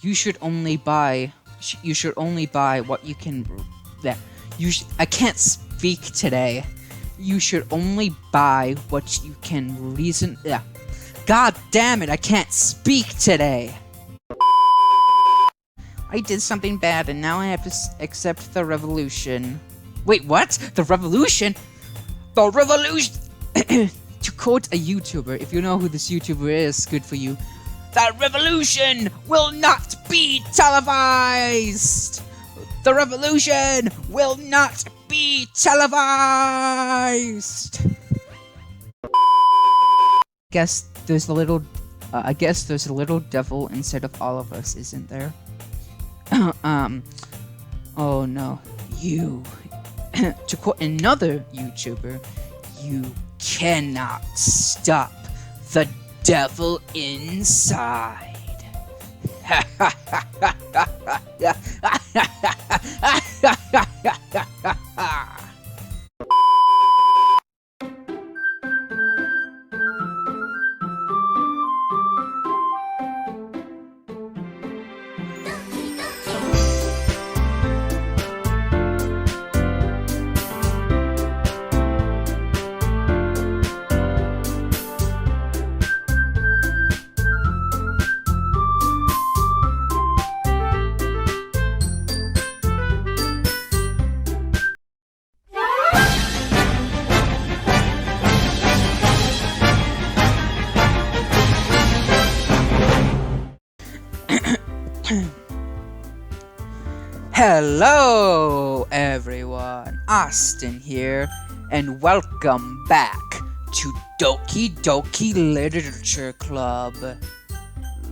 You should only buy. You should only buy what you can. Yeah. I can't speak today. You should only buy what you can reason. Yeah. God damn it! I can't speak today. I did something bad, and now I have to accept the revolution. Wait, what? The revolution? The revolution! To quote a YouTuber, if you know who this YouTuber is, good for you. The revolution will not be televised! The revolution will not be televised! I guess there's a little devil inside of all of us, isn't there? Oh no, you, to quote another YouTuber, you cannot stop the devil inside. Hello everyone, Austin here, and welcome back to Doki Doki Literature Club.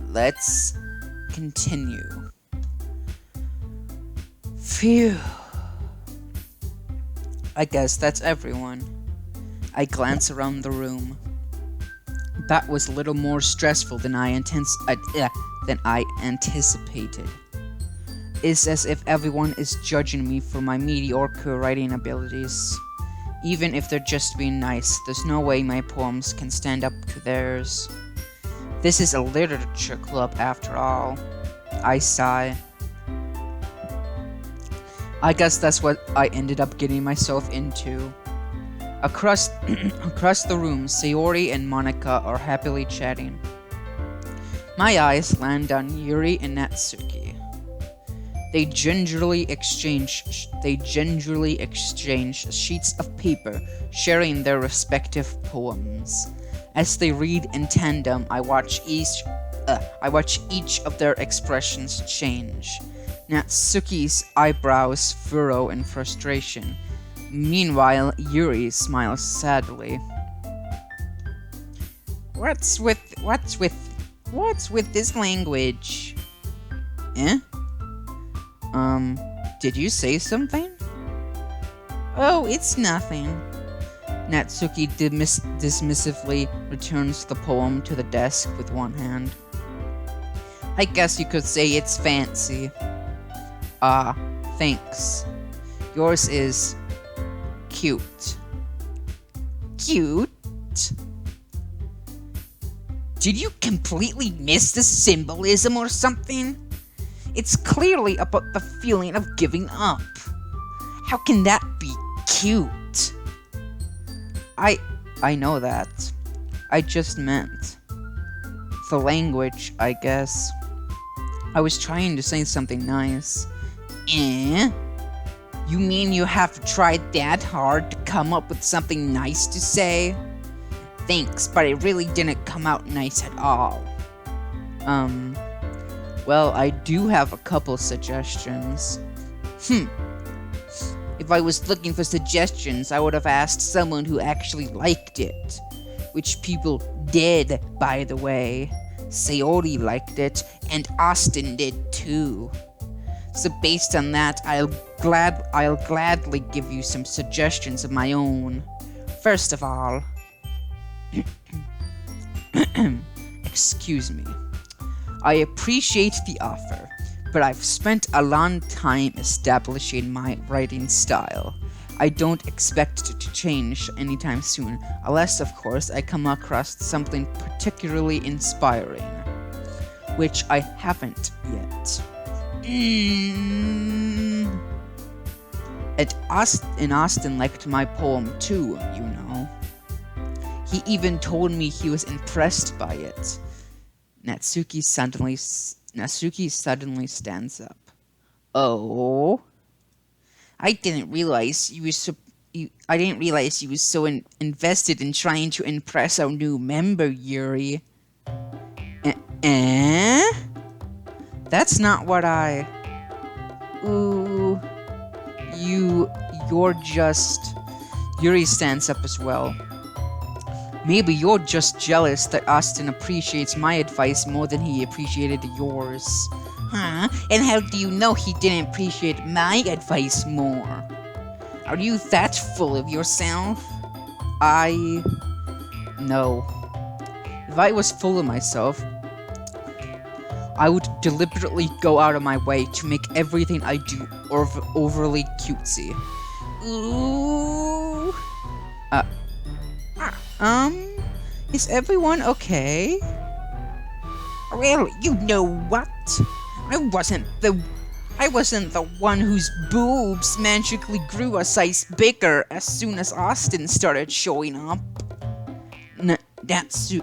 Let's continue. Phew. I guess that's everyone. I glance around the room. That was a little more stressful than I anticipated. It's as if everyone is judging me for my mediocre writing abilities. Even if they're just being nice, there's no way my poems can stand up to theirs. This is a literature club after all. I sigh. I guess that's what I ended up getting myself into. Across the room, Sayori and Monika are happily chatting. My eyes land on Yuri and Natsuki. They gingerly exchange sheets of paper, sharing their respective poems. As they read in tandem, I watch each of their expressions change. Natsuki's eyebrows furrow in frustration. Meanwhile, Yuri smiles sadly. What's with this language? Eh? Did you say something? Oh, it's nothing. Natsuki dismissively returns the poem to the desk with one hand. I guess you could say it's fancy. Ah, thanks. Yours is cute. Cute? Did you completely miss the symbolism or something? It's clearly about the feeling of giving up. How can that be cute? I know that. I just meant the language, I guess. I was trying to say something nice. Eh? You mean you have tried that hard to come up with something nice to say? Thanks, but it really didn't come out nice at all. Well, I do have a couple suggestions. If I was looking for suggestions, I would have asked someone who actually liked it. Which people did, by the way. Sayori liked it, and Austin did too. So based on that, I'll gladly give you some suggestions of my own. First of all... Excuse me. I appreciate the offer, but I've spent a long time establishing my writing style. I don't expect it to change anytime soon, unless of course I come across something particularly inspiring. which I haven't yet. And Austin liked my poem too, you know. He even told me he was impressed by it. Natsuki suddenly stands up. Oh, I didn't realize you was so invested in trying to impress our new member, Yuri. Eh? That's not what I... Ooh... You're just... Yuri stands up as well. Maybe you're just jealous that Austin appreciates my advice more than he appreciated yours. Huh? And how do you know he didn't appreciate my advice more? Are you that full of yourself? No. If I was full of myself, I would deliberately go out of my way to make everything I do overly cutesy. Ooh. Is everyone okay? Well, you know what? I wasn't the one whose boobs magically grew a size bigger as soon as Austin started showing up. Natsuki.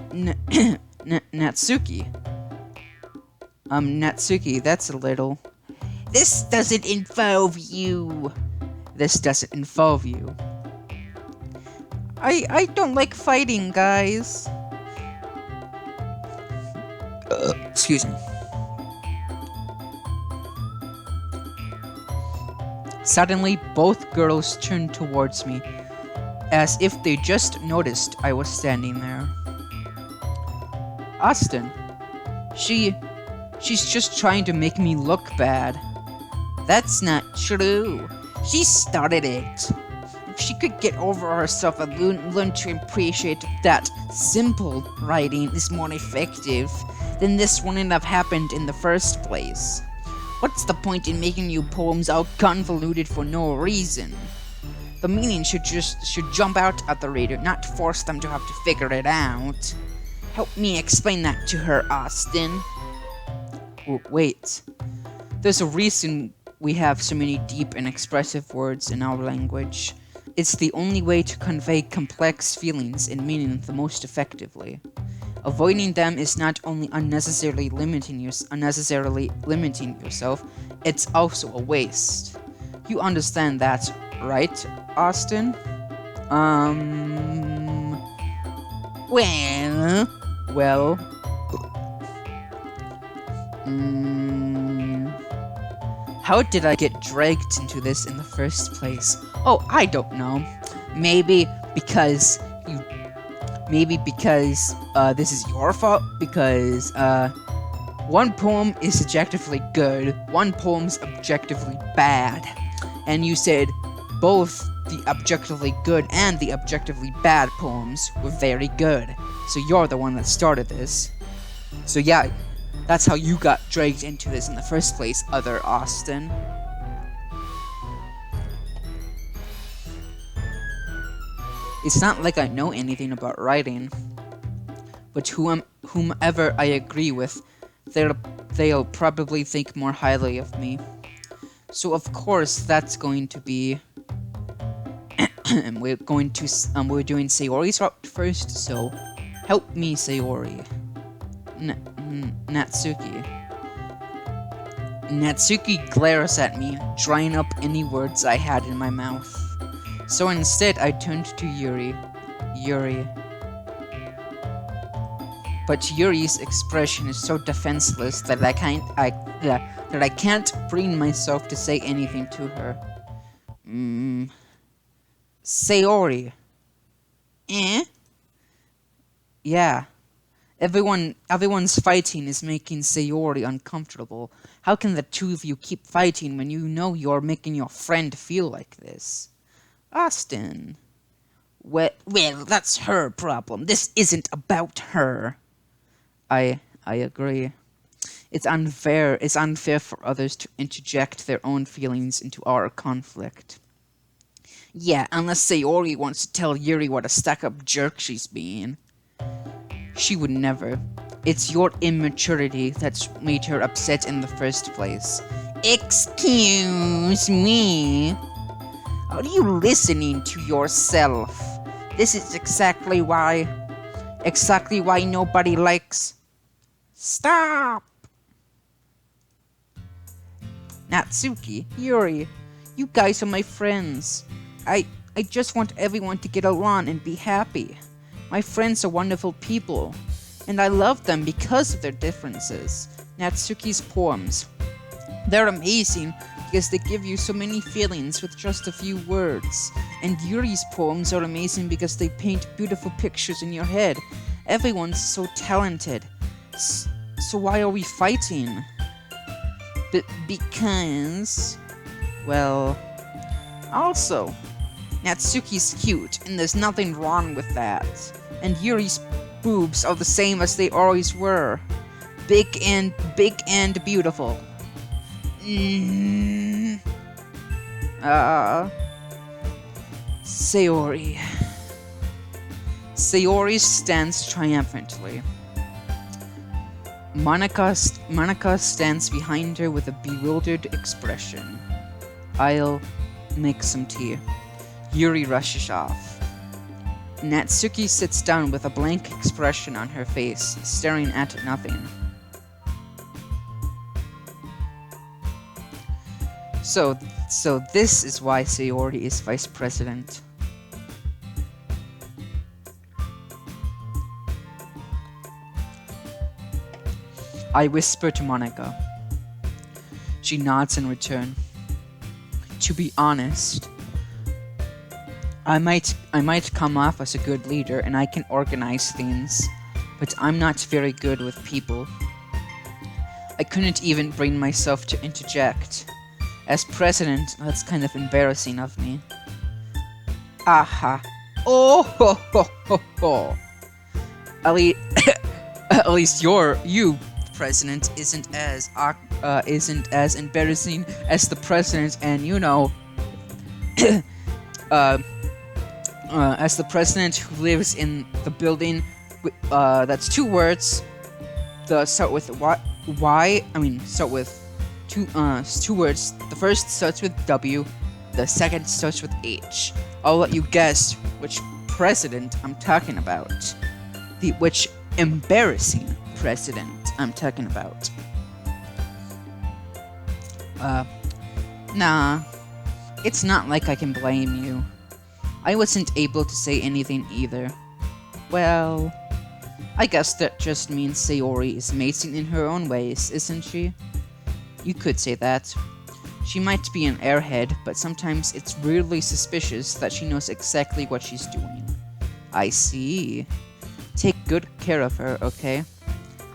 Natsuki, that's a little... This doesn't involve you. This doesn't involve you. I don't like fighting, guys. Excuse me. Suddenly, both girls turned towards me, as if they just noticed I was standing there. Austin. She's just trying to make me look bad. That's not true. She started it. If she could get over herself and learn to appreciate that simple writing is more effective, then this wouldn't have happened in the first place. What's the point in making your poems all convoluted for no reason? The meaning should jump out at the reader, not force them to have to figure it out. Help me explain that to her, Austin. Wait. There's a reason we have so many deep and expressive words in our language. It's the only way to convey complex feelings and meaning the most effectively. Avoiding them is not only unnecessarily limiting yourself, it's also a waste. You understand that, right, Austin? Well... How did I get dragged into this in the first place? Oh, I don't know. Maybe because this is your fault, because one poem is objectively good, one poem's objectively bad, and you said both the objectively good and the objectively bad poems were very good, so you're the one that started this. So yeah, that's how you got dragged into this in the first place, other Austin. It's not like I know anything about writing, but whomever I agree with, they'll probably think more highly of me. So of course that's going to be... we're doing Sayori's route first, so help me, Sayori. Natsuki. Natsuki glares at me, drying up any words I had in my mouth. So instead, I turned to Yuri. But Yuri's expression is so defenseless that I can't bring myself to say anything to her. Sayori. Eh? Yeah. Everyone's fighting is making Sayori uncomfortable. How can the two of you keep fighting when you know you're making your friend feel like this? Austin. Well, that's her problem. This isn't about her. I agree. It's unfair for others to interject their own feelings into our conflict. Yeah, unless Sayori wants to tell Yuri what a stuck-up jerk she's being. She would never. It's your immaturity that's made her upset in the first place. Excuse me. Are you listening to yourself? This is exactly why nobody likes... Stop! Natsuki, Yuri, you guys are my friends. I just want everyone to get along and be happy. My friends are wonderful people, and I love them because of their differences. Natsuki's poems, they're amazing because they give you so many feelings with just a few words. And Yuri's poems are amazing because they paint beautiful pictures in your head. Everyone's so talented. So why are we fighting? Because... well... also, Natsuki's cute, and there's nothing wrong with that. And Yuri's boobs are the same as they always were. Big and beautiful. Sayori. Sayori stands triumphantly. Monika stands behind her with a bewildered expression. I'll make some tea. Yuri rushes off. Natsuki sits down with a blank expression on her face, staring at nothing. So this is why Sayori is vice president. I whisper to Monika. She nods in return. To be honest, I might come off as a good leader and I can organize things, but I'm not very good with people. I couldn't even bring myself to interject. As president, that's kind of embarrassing of me. Aha. Oh ho ho ho ho. At least you, president, isn't as embarrassing as the president, and you know, as the president who lives in the building. That's two words. Start with two words. The first starts with W, the second starts with H. I'll let you guess which president I'm talking about. Which embarrassing president I'm talking about. Nah. It's not like I can blame you. I wasn't able to say anything either. Well, I guess that just means Sayori is amazing in her own ways, isn't she? You could say that. She might be an airhead, but sometimes it's weirdly suspicious that she knows exactly what she's doing. I see. Take good care of her, okay?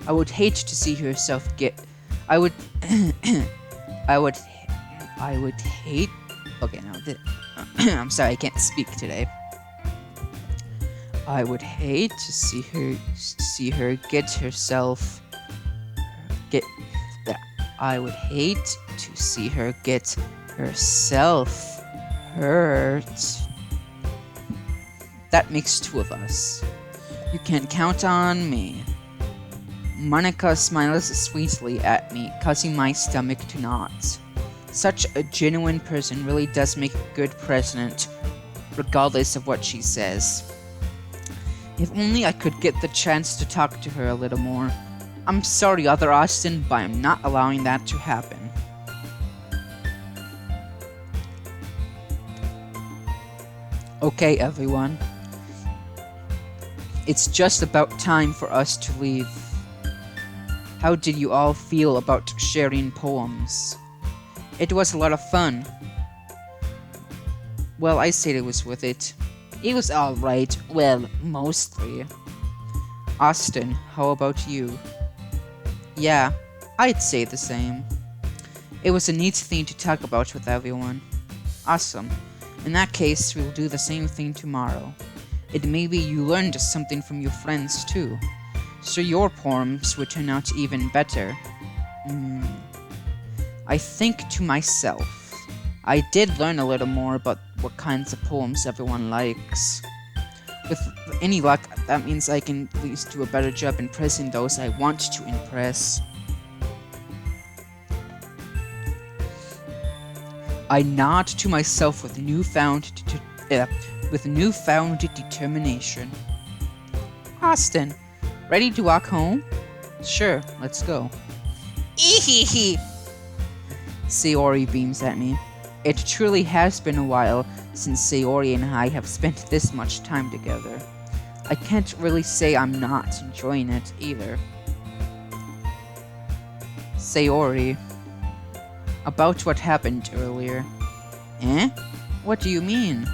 I would hate to see herself get... I would hate... Okay, no, I'm sorry, I can't speak today. I would hate to see her get herself... I would hate to see her get herself hurt. That makes two of us. You can count on me. Monika smiles sweetly at me, causing my stomach to knot. Such a genuine person really does make a good president, regardless of what she says. If only I could get the chance to talk to her a little more. I'm sorry, Other Austin, but I'm not allowing that to happen. Okay, everyone. It's just about time for us to leave. How did you all feel about sharing poems? It was a lot of fun. Well, I said it was worth it. It was alright, well, mostly. Austin, how about you? Yeah, I'd say the same. It was a neat thing to talk about with everyone. Awesome. In that case, we'll do the same thing tomorrow. And maybe you learned something from your friends too. So your poems would turn out even better. I think to myself, I did learn a little more about what kinds of poems everyone likes. With any luck, that means I can at least do a better job impressing those I want to impress. I nod to myself with newfound determination. Austin, ready to walk home? Sure, let's go. Ehehe! Sayori beams at me. It truly has been a while since Sayori and I have spent this much time together. I can't really say I'm not enjoying it either. Sayori. About what happened earlier. Eh? What do you mean?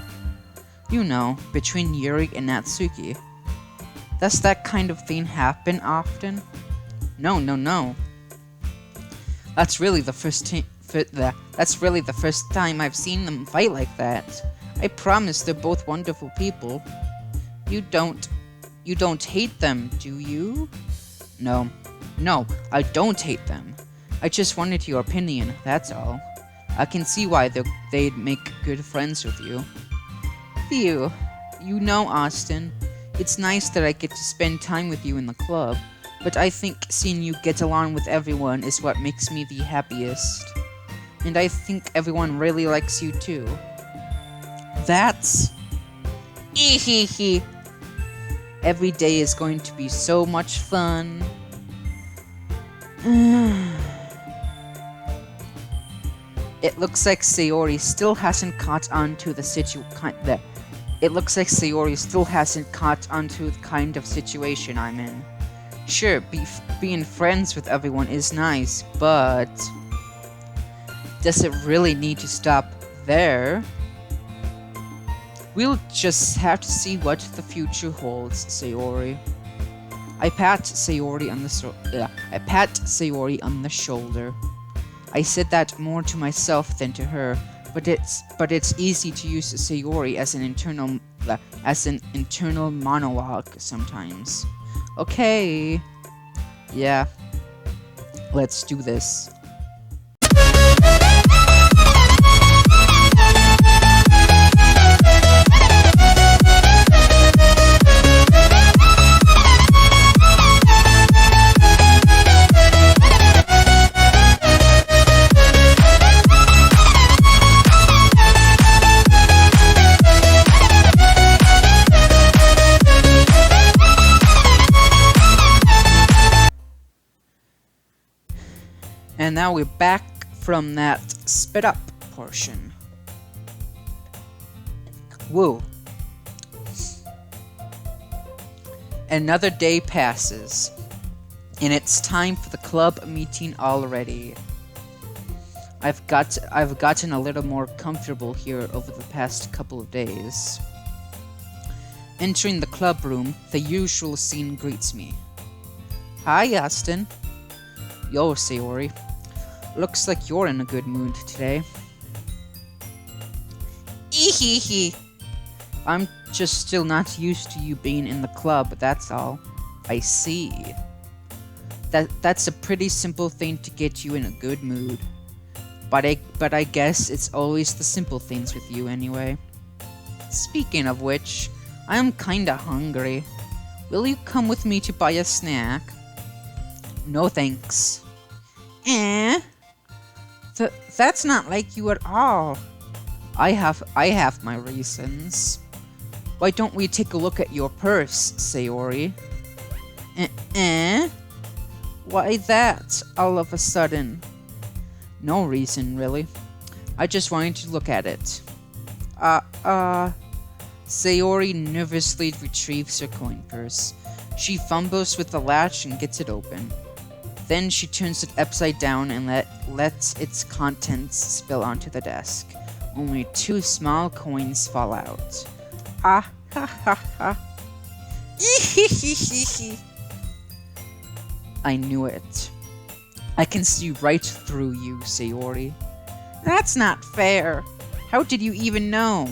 You know, between Yuri and Natsuki. Does that kind of thing happen often? No. That's really the first time I've seen them fight like that. I promise they're both wonderful people. You don't hate them, do you? No, I don't hate them. I just wanted your opinion, that's all. I can see why they'd make good friends with you. Phew. You know, Austin, it's nice that I get to spend time with you in the club, but I think seeing you get along with everyone is what makes me the happiest. And I think everyone really likes you too. That's... Ehehe. Every day is going to be so much fun. It looks like Sayori still hasn't caught on to the kind of situation I'm in. Sure, being friends with everyone is nice, but does it really need to stop there? We'll just have to see what the future holds, Sayori. I pat Sayori on the shoulder. I said that more to myself than to her, but it's easy to use Sayori as an internal monologue sometimes. Okay. Yeah. Let's do this. And now we're back from that spit up portion. Woo. Another day passes, and it's time for the club meeting already. I've gotten a little more comfortable here over the past couple of days. Entering the club room, the usual scene greets me. Hi, Austin. Yo, Sayori. Looks like you're in a good mood today. Ehehe. I'm just still not used to you being in the club, that's all. I see. That's a pretty simple thing to get you in a good mood. But I guess it's always the simple things with you anyway. Speaking of which, I'm kinda hungry. Will you come with me to buy a snack? No thanks. That's not like you at all. I have my reasons. Why don't we take a look at your purse, Sayori? Why that, all of a sudden? No reason, really. I just wanted to look at it. Sayori nervously retrieves her coin purse. She fumbles with the latch and gets it open. Then she turns it upside down and lets its contents spill onto the desk. Only 2 small coins fall out. Ah ha ha ha. I knew it. I can see right through you, Sayori. That's not fair. How did you even know?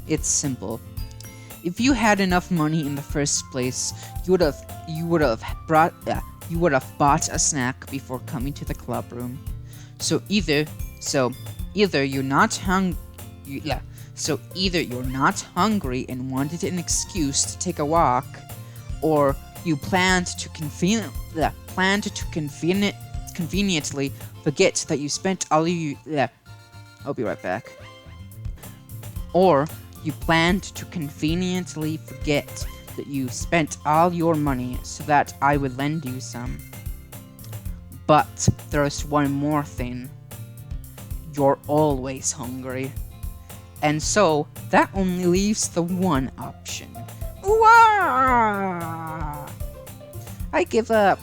It's simple. If you had enough money in the first place, you would have bought a snack before coming to the club room. So either you're not hungry, So either you're not hungry and wanted an excuse to take a walk, or you planned to conveniently forget that you spent all you. I'll be right back. Or you planned to conveniently forget that you spent all your money so that I would lend you some. But there's one more thing. You're always hungry. And so, that only leaves the one option. Wah! I give up.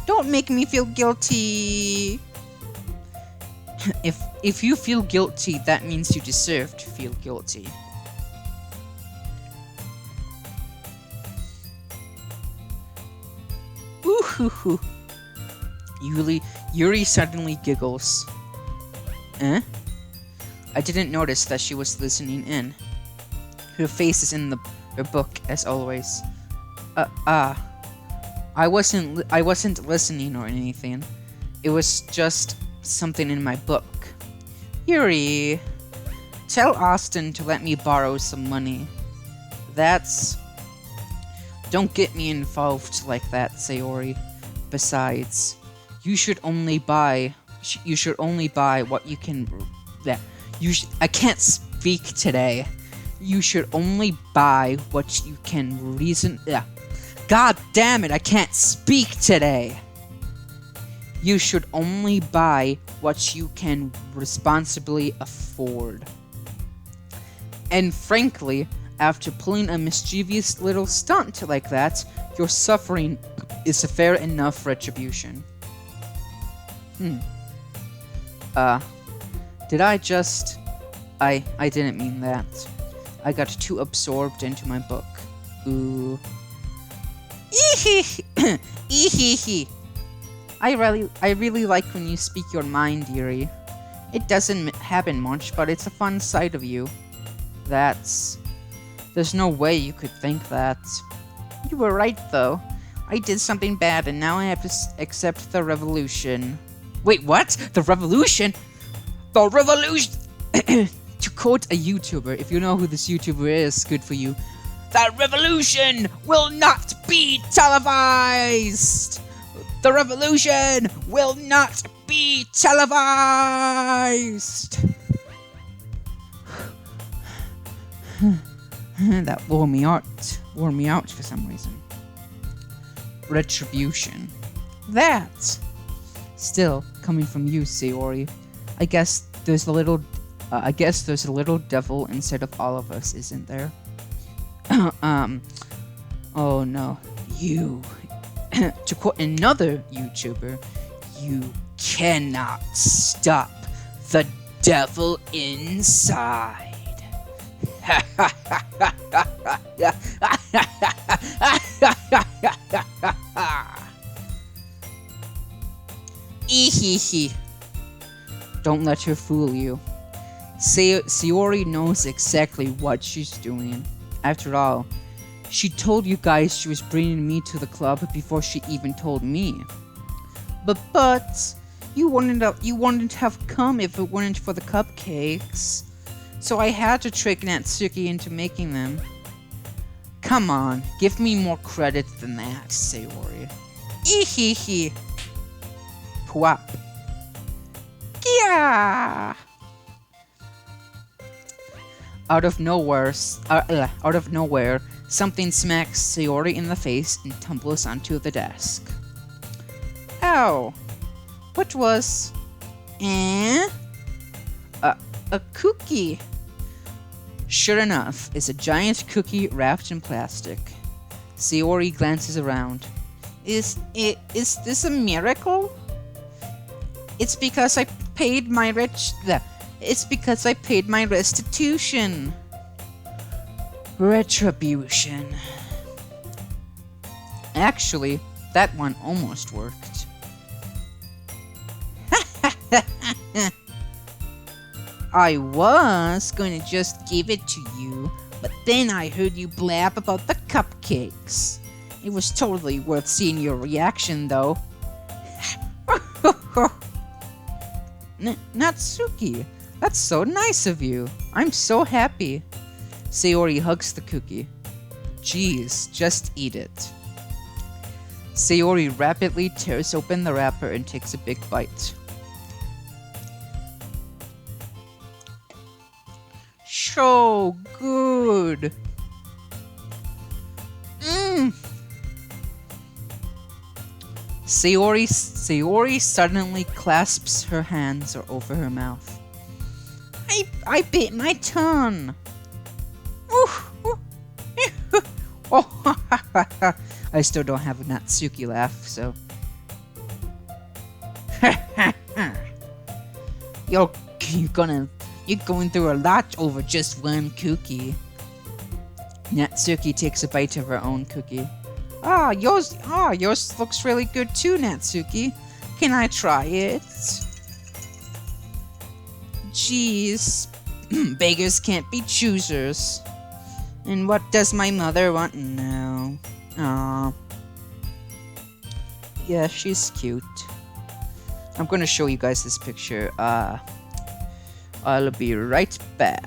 Don't make me feel guilty. If you feel guilty, that means you deserve to feel guilty. Ooh. Yuri suddenly giggles. Eh? I didn't notice that she was listening in. Her face is in her book, as always. I wasn't listening or anything. It was just something in my book. Yuri, tell Austin to let me borrow some money. Don't get me involved like that, Sayori. Besides, you should only buy what you can. I can't speak today. You should only buy what you can reason. God damn it! I can't speak today. You should only buy what you can responsibly afford. And frankly, after pulling a mischievous little stunt like that, your suffering is a fair enough retribution. Did I just... I didn't mean that. I got too absorbed into my book. Ooh. Ehehe. I really like when you speak your mind, Yuri. It doesn't happen much, but it's a fun side of you. There's no way you could think that. You were right, though. I did something bad, and now I have to accept the revolution. Wait, what? The revolution? The revolution! To quote a YouTuber, if you know who this YouTuber is, good for you. The revolution will not be televised! The revolution will not be televised! That wore me out for some reason. Retribution. That! Still, coming from you, Sayori. I guess there's a little devil inside of all of us, isn't there? Oh no. You. To quote another YouTuber, you cannot stop the devil inside. Ehehe. Don't let her fool you. Sayori knows exactly what she's doing. After all, she told you guys she was bringing me to the club before she even told me. But you wouldn't have come if it weren't for the cupcakes. So I had to trick Natsuki into making them. Come on, give me more credit than that, Sayori. Ehehe. Pwap. Yeah. Out of nowhere, something smacks Sayori in the face and tumbles onto the desk. Ow! What was... A cookie! Sure enough, it's a giant cookie wrapped in plastic. Sayori glances around. Is this a miracle? It's because I paid my restitution. Retribution. Actually, that one almost worked. I was going to just give it to you, but then I heard you blab about the cupcakes. It was totally worth seeing your reaction, though. Natsuki, That's so nice of you. I'm so happy. Sayori hugs the cookie. Jeez, just eat it. Sayori rapidly tears open the wrapper and takes a big bite. So good. Sayori suddenly clasps her hands over her mouth. I bit my tongue. Oh, I still don't have a Natsuki laugh, so. You're going through a lot over just one cookie. Natsuki takes a bite of her own cookie. Yours looks really good too, Natsuki. Can I try it? Jeez, beggars can't be choosers. And what does my mother want now? Aw. Yeah, she's cute. I'm gonna show you guys this picture. I'll be right back.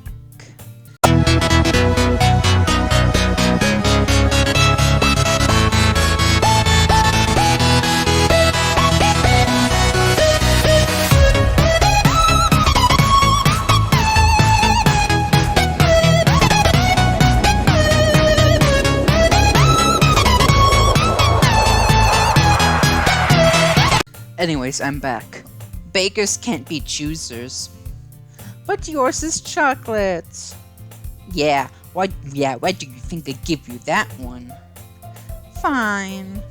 Anyways, I'm back. Bakers can't be choosers. But yours is chocolate. Yeah, why do you think they give you that one? Fine.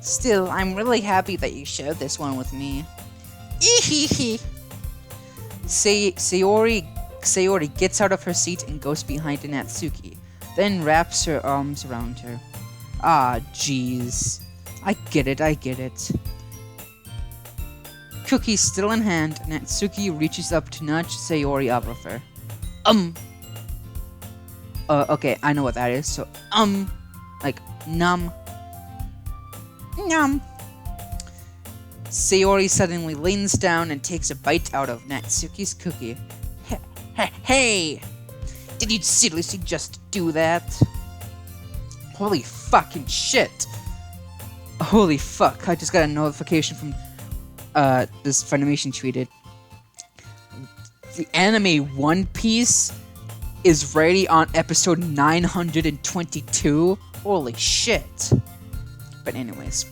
Still, I'm really happy that you shared this one with me. Ehehe. Sayori gets out of her seat and goes behind Natsuki, then wraps her arms around her. Ah, jeez. I get it. Cookie still in hand, Natsuki reaches up to nudge Sayori out of her. Okay, I know what that is. So, like, num. Sayori suddenly leans down and takes a bite out of Natsuki's cookie. Hey! Did you seriously just do that? Holy fucking shit! Holy fuck, I just got a notification from this Funimation tweeted. The anime One Piece is already on episode 922. Holy shit. But anyways.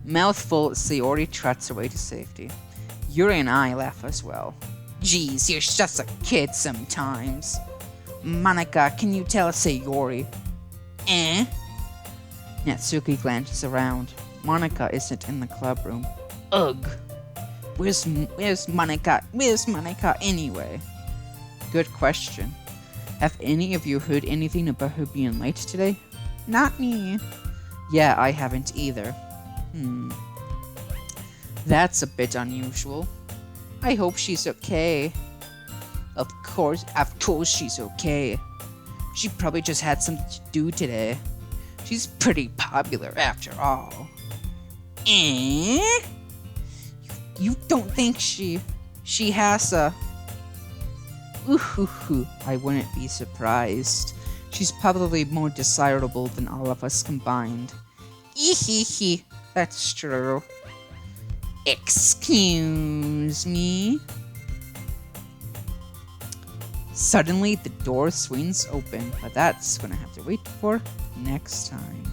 Mouthful, Sayori trots away to safety. Yuri and I laugh as well. Jeez, you're just a kid sometimes. Monika, can you tell Sayori? Natsuki glances around. Monika isn't in the club room. Ugh. Where's Monika? Where's Monika anyway? Good question. Have any of you heard anything about her being late today? Not me. Yeah, I haven't either. That's a bit unusual. I hope she's okay. Of course she's okay. She probably just had something to do today. She's pretty popular after all. You don't think she has a... I wouldn't be surprised. She's probably more desirable than all of us combined. That's true. Excuse me? Suddenly, the door swings open, but that's gonna have to wait for next time.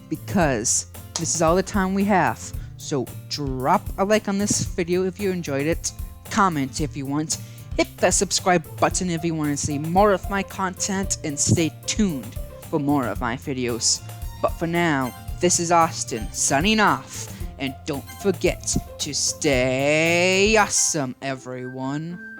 Because this is all the time we have. So drop a like on this video if you enjoyed it, comment if you want, hit the subscribe button if you want to see more of my content, and stay tuned for more of my videos. But for now, this is Austin signing off, and don't forget to stay awesome, everyone.